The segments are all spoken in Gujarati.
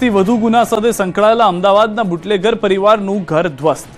થી વધુ ગુના સાથે સંકળાયેલા અમદાવાદના બુટલેગર પરિવારનું ઘર ધ્વસ્ત।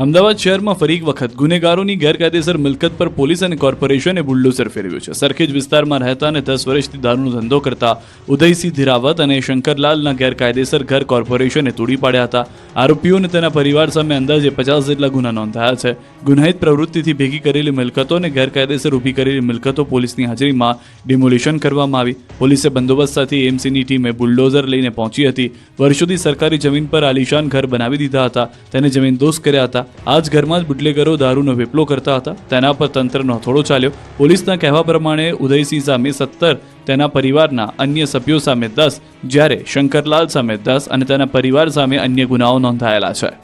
અમદાવાદ શહેરમાં ફરી એક વખત ગુનેગારોની ગેરકાયદેસર મિલકત પર પોલીસ અને કોર્પોરેશને બુલડોઝર ફેરવ્યું છે। સરખેજ વિસ્તારમાં રહેતા અને 10 વર્ષથી દારૂનો ધંધો કરતા ઉદયસિંહ ધીરાવત અને શંકરલાલના ગેરકાયદેસર ઘર કોર્પોરેશને તોડી પાડ્યા હતા। આરોપીઓ અને તેના પરિવાર સામે અંદાજે 50 જેટલા ગુના નોંધાયા છે। ગુનાહિત પ્રવૃત્તિથી ભેગી કરેલી મિલકતો અને ગેરકાયદેસર ઊભી કરેલી મિલકતો પોલીસની હાજરીમાં ડિમોલિશન કરવામાં આવી। પોલીસે બંદોબસ્ત સાથે એએમસીની ટીમે બુલડોઝર લઈને પહોંચી હતી। વર્ષોથી સરકારી જમીન પર આલિશાન ઘર બનાવી દીધા હતા, તેને જમીનદોસ્ત કર્યા હતા। આ જ ઘરમાં જ બુટલેગરો દારૂનો વેપલો કરતા હતા, તેના પર તંત્રનો હથોડો ચાલ્યો। પોલીસના કહેવા પ્રમાણે ઉદયસિંહ સામે 17, તેના પરિવારના અન્ય સભ્યો સામે 10, જ્યારે શંકરલાલ સામે 10 અને તેના પરિવાર સામે અન્ય ગુનાઓ નોંધાયેલા છે।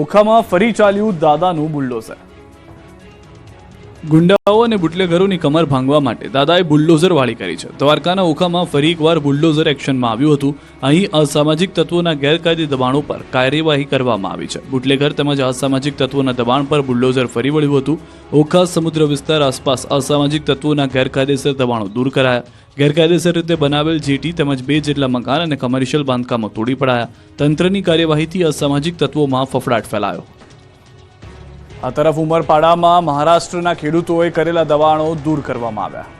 ઓખામાં ફરી ચાલ્યું દાદાનું બુલડોઝર। ગુંડાઓ અને બુટલેગરોની કમર ભાંગવા માટે દાદાએ બુલડોઝર વાળી કરી છે। દ્વારકાના ઓખામાં ફરી એકવાર બુલડોઝર એક્શનમાં આવ્યું હતું। અહીં અસામાજિક તત્વોના ગેરકાયદે દબાણો પર કાર્યવાહી કરવામાં આવી છે। બુટલેગર તેમજ અસામાજિક તત્વોના દબાણ પર બુલડોઝર ફરી વળ્યું હતું। ઓખા સમુદ્ર વિસ્તાર આસપાસ અસામાજિક તત્વોના ગેરકાયદેસર દબાણો દૂર કરાયા। ગેરકાયદેસર રીતે બનાવેલ જેટી તેમજ 2 જેટલા મકાન અને કમર્શિયલ બાંધકામો તોડી પડાયા। તંત્રની કાર્યવાહીથી અસામાજિક તત્વોમાં ફફડાટ ફેલાયો। આ તરફ ઉમરપાડામાં મહારાષ્ટ્રના ખેડૂતોએ કરેલા દબાણો દૂર કરવામાં આવ્યા।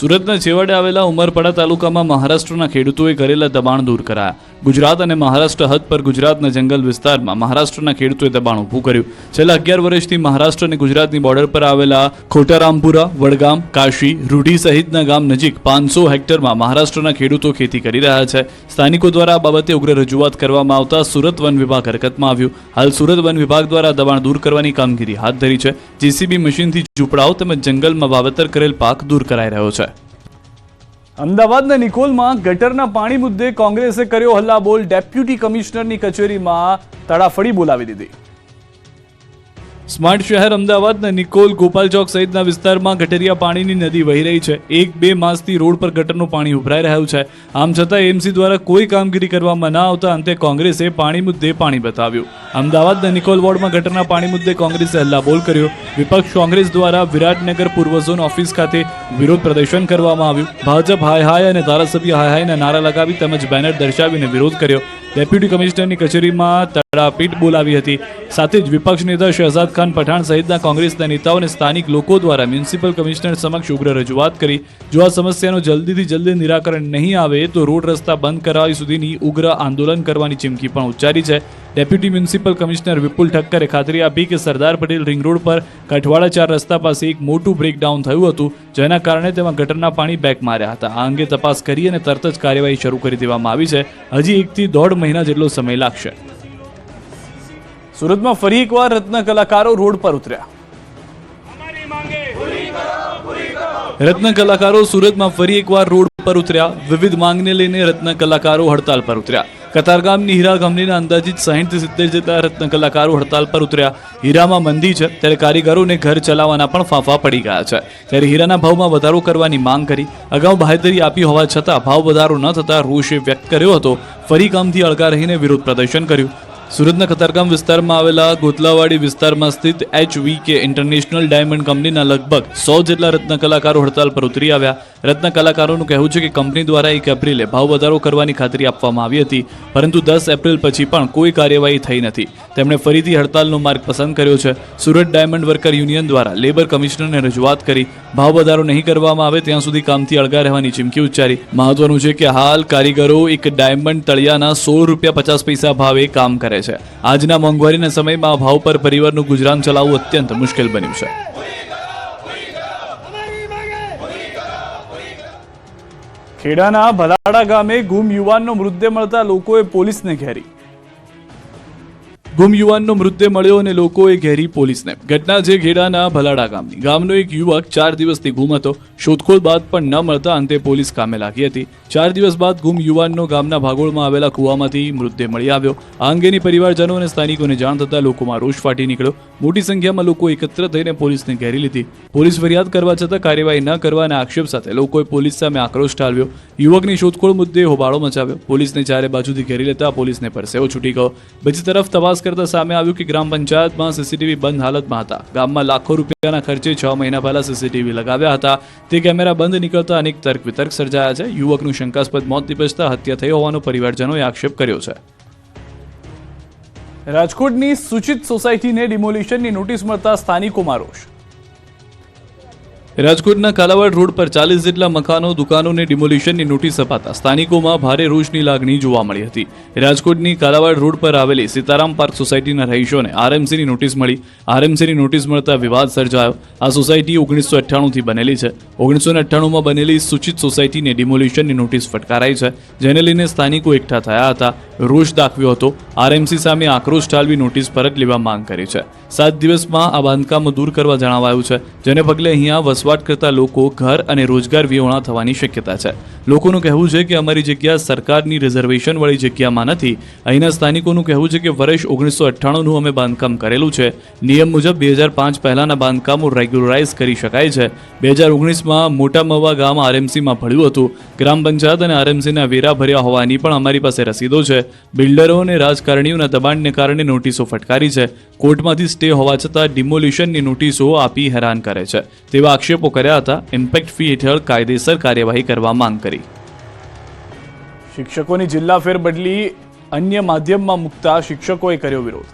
સુરતના છેવાડે આવેલા ઉમરપાડા તાલુકામાં મહારાષ્ટ્રના ખેડૂતોએ કરેલા દબાણ દૂર કરાયા। ગુજરાત અને મહારાષ્ટ્ર હદ પર ગુજરાતના જંગલ વિસ્તારમાં મહારાષ્ટ્રના ખેડૂતોએ દબાણ ઊભું કર્યું। છેલ્લા 11 વર્ષથી મહારાષ્ટ્ર અને ગુજરાતની બોર્ડર પર આવેલા ખોટારામપુરા, વડગામ, કાશી, રૂઢી સહિતના ગામ નજીક 500 હેક્ટરમાં મહારાષ્ટ્રના ખેડૂતો ખેતી કરી રહ્યા છે। સ્થાનિકો દ્વારા આ બાબતે ઉગ્ર રજૂઆત કરવામાં આવતા સુરત વન વિભાગ હરકતમાં આવ્યું। હાલ સુરત વન વિભાગ દ્વારા દબાણ દૂર કરવાની કામગીરી હાથ ધરી છે। જેસીબી મશીનથી ઝૂંપડાઓ તેમજ જંગલમાં વાવેતર કરેલ પાક દૂર કરાઈ રહ્યો છે। અમદાવાદના નિકોલમાં ગટરના પાણી મુદ્દે કોંગ્રેસે કર્યો હલ્લાબોલ। ડેપ્યુટી કમિશનરની કચેરીમાં તડાફડી બોલાવી દીધી। સ્માર્ટ શહેર અમદાવાદના નિકોલ, ગોપાલ ચોક સહિતના વિસ્તારમાં ગટરિયા પાણીની નદી વહી રહી છે। 1-2 માસથી રોડ પર ગટરનું પાણી ઉભરાઈ રહ્યું છે। આમ છતાં એમસી દ્વારા કોઈ કામગીરી કરવામાં ન આવતા અંતે કોંગ્રેસે પાણી મુદ્દે પાણી બતાવ્યું। અમદાવાદના નિકોલ વોર્ડમાં ગટરના પાણી મુદ્દે કોંગ્રેસે હલ્લાબોલ કર્યો। વિપક્ષ કોંગ્રેસ દ્વારા વિરાટનગર પૂર્વ ઝોન ઓફિસ ખાતે વિરોધ પ્રદર્શન કરવામાં આવ્યું। ભાજપ હાય હાય અને ધારાસભ્ય હાય હાયના નારા લગાવી તેમજ બેનર દર્શાવીને વિરોધ કર્યો। ડેપ્યુટી કમિશનરની કચેરીમાં તડાપીટ બોલાવી હતી। સાથે જ વિપક્ષ નેતા શહેજાદ ખાન પઠાણ સહિતના કોંગ્રેસના નેતાઓ અને સ્થાનિક લોકો દ્વારા મ્યુનિસિપલ કમિશનર સમક્ષ ઉગ્ર રજૂઆત કરી। જો આ સમસ્યાનું જલ્દીથી જલ્દી નિરાકરણ નહીં આવે તો રોડ રસ્તા બંધ કરાવી સુધીની ઉગ્ર આંદોલન કરવાની ચીમકી પણ ઉચ્ચારી છે। ડેપ્યુટી મ્યુનિસિપલ કમિશનર વિપુલ ઠક્કરે ખાતરી આપી કે સરદાર પટેલ રિંગ રોડ પર કઠવાડા 4 રસ્તા પાસે એક મોટું બ્રેકડાઉન થયું હતું, જેના કારણે તેમાં ગટરના પાણી બેક માર્યા હતા। આ અંગે તપાસ કરી અને તરત જ કાર્યવાહી શરૂ કરી દેવામાં આવી છે। હજી 1 થી 1.5 મહિના જેટલો સમય લાગશે। સુરતમાં ફરી એકવાર રત્ન કલાકારો રોડ પર ઉતર્યા। રત્ન કલાકારો સુરતમાં ફરી એકવાર રોડ પર ઉતર્યા। વિવિધ માંગને લઈને રત્ન કલાકારો હડતાલ પર ઉતર્યા। કતારગામની હીરા કંપનીના અંદાજિત 60 થી 70 જેટલા રત્ન કલાકારો હડતાલ પર ઉતર્યા। હીરામાં મંદી છે ત્યારે કારીગરોને ઘર ચલાવવાના પણ ફાંફા પડી ગયા છે, ત્યારે હીરાના ભાવમાં વધારો કરવાની માંગ કરી। અગાઉ બાહેધરી આપી હોવા છતાં ભાવ વધારો ન થતાં રોષ વ્યક્ત કર્યો હતો। ફરી કામથી અળગા રહીને વિરોધ પ્રદર્શન કર્યું। સુરતના કતારગામ વિસ્તારમાં આવેલા ગોતલાવાડી વિસ્તારમાં સ્થિત HVK ઇન્ટરનેશનલ ડાયમંડ કંપનીના લગભગ 100 જેટલા રત્ન કલાકારો હડતાલ પર ઉતરી આવ્યા। રત્ન કલાકારોનું કહેવું છે કે કંપની દ્વારા 1 એપ્રિલે ભાવ વધારો કરવાની ખાતરી આપવામાં આવી હતી, પરંતુ 10 એપ્રિલ પછી પણ કોઈ કાર્યવાહી થઈ નથી। તેમણે ફરીથી હડતાલનો માર્ગ પસંદ કર્યો છે। સુરત ડાયમંડ વર્કર યુનિયન દ્વારા લેબર કમિશનરને રજૂઆત કરી ભાવ વધારો નહીં કરવામાં આવે ત્યાં સુધી કામથી અળગા રહેવાની ચીમકી ઉચ્ચારી। મહત્વનું છે કે હાલ કારીગરો એક ડાયમંડ તળિયાના 16 રૂપિયા 50 પૈસા ભાવે કામ કરે છે। આજના મોંઘવારીના સમયમાં ભાવ પર પરિવારનું ગુજરાન ચલાવવું અત્યંત મુશ્કેલ બન્યું છે। ખેડાના ભલાડા ગામે ગુમ યુવાનનો મૃતદેહ મળતા લોકોએ પોલીસને ઘેરી। ગુમ યુવાનનો મૃતદેહ મળ્યો અને લોકોએ ઘેરી પોલીસને। ઘટના છે ખેડાના ભલાડા ગામની। ગામનો એક યુવક 4 દિવસથી ગુમ હતો। શોધખોળ બાદ પણ ન મળતા અંતે પોલીસ કામે લાગી હતી। 4 દિવસ બાદ ગુમ યુવાનનો ગામના ભાગોળમાં આવેલા કૂવામાંથી મૃતદેહ મળી આવ્યો। આ અંગેની પરિવારજનો અને સ્થાનિકોને જાણ થતાં લોકોમાં રોષ ફાટી નીકળ્યો। મોટી સંખ્યામાં લોકો એકત્ર થઈને પોલીસને ઘેરી લીધી। પોલીસ ફરિયાદ કરવા છતાં કાર્યવાહી ન કરવાના આક્ષેપ સાથે લોકોએ પોલીસ સામે આક્રોશ ઠાલવ્યો। યુવકની શોધખોળ મુદ્દે હોબાળો મચાવ્યો। પોલીસને ચારે બાજુથી ઘેરી લેતા પોલીસને પરસેવો છૂટી ગયો। બીજી તરફ તપાસ કરતા સામે આવ્યું કે ગ્રામ પંચાયતમાં સીસીટીવી બંધ હાલતમાં હતા. ગામમાં લાખો રૂપિયાના ખર્ચે 6 મહિના પહેલા સીસીટીવી લગાવ્યા હતા. તે કેમેરા બંધ નીકળતા અનેક તર્ક વિતર્ક સર્જાયા છે. યુવકનું શંકાસ્પદ મોત નીપજતા હત્યા થઈ હોવાનો પરિવારજનોએ આક્ષેપ કર્યો છે. રાજકોટની સૂચિત સોસાયટીને ડિમોલિશનની નોટિસ મળતા સ્થાનિકોમાં રોષ. રાજકોટના કાલાવાડ રોડ પર 40 જેટલા મકાનો દુકાનોને ડિમોલિશનની નોટિસ અપાતા સ્થાનિકોમાં ભારે રોષની લાગણી જોવા મળી હતી. રાજકોટની કાલાવાડ રોડ પર આવેલી સીતારામ પાર્ક સોસાયટીના રહીશોને આરએમસીની નોટિસ મળી. આરએમસીની નોટિસ મળતા વિવાદ સર્જાયો. આ સોસાયટી 1998થી બનેલી છે. 1998માં બનેલી સૂચિત સોસાયટીને ડિમોલિશનની નોટિસ ફટકારાઈ છે, જેને લઈને સ્થાનિકો એકઠા થયા હતા, રોષ દાખવ્યો હતો. આરએમસી સામે આક્રોશ ઠાલવી નોટિસ પરત લેવા માંગ કરી છે. 7 દિવસમાં આ બાંધકામ દૂર કરવા જણાવાયું છે, જેને પગલે અહીંયા વસવાટ કરતા લોકો ઘર અને રોજગાર વિહોણા થવાની શક્યતા છે. લોકોનું કહેવું છે કે અમારી જગ્યા સરકારની રિઝર્વેશન વાળી જગ્યામાં નથી. અહીંના સ્થાનિકોનું કહેવું છે કે વર્ષ 1998નું અમે બાંધકામ કરેલું છે. નિયમ મુજબ 2005 પહેલાના બાંધકામો રેગ્યુલરાઇઝ કરી શકાય છે. 2019માં મોટા મવા ગામ આરએમસીમાં ભળ્યું હતું. ગ્રામ પંચાયત અને આરએમસીના વેરા ભર્યા હોવાની પણ અમારી પાસે રસીદો છે. બિલ્ડરો અને રાજકારણીઓના દબાણને કારણે નોટિસો ફટકારી છે. કોર્ટમાંથી સ્ટે હોવા છતાં ડિમોલિશનની નોટિસો આપી હેરાન કરે છે તેવા આક્ષેપો કર્યા હતા. ઇમ્પેક્ટ ફી હેઠળ કાયદેસર કાર્યવાહી કરવા માંગ કરી. શિક્ષકોની જિલ્લા ફેરબદલી અન્ય માધ્યમમાં મૂકતા શિક્ષકોએ કર્યો વિરોધ.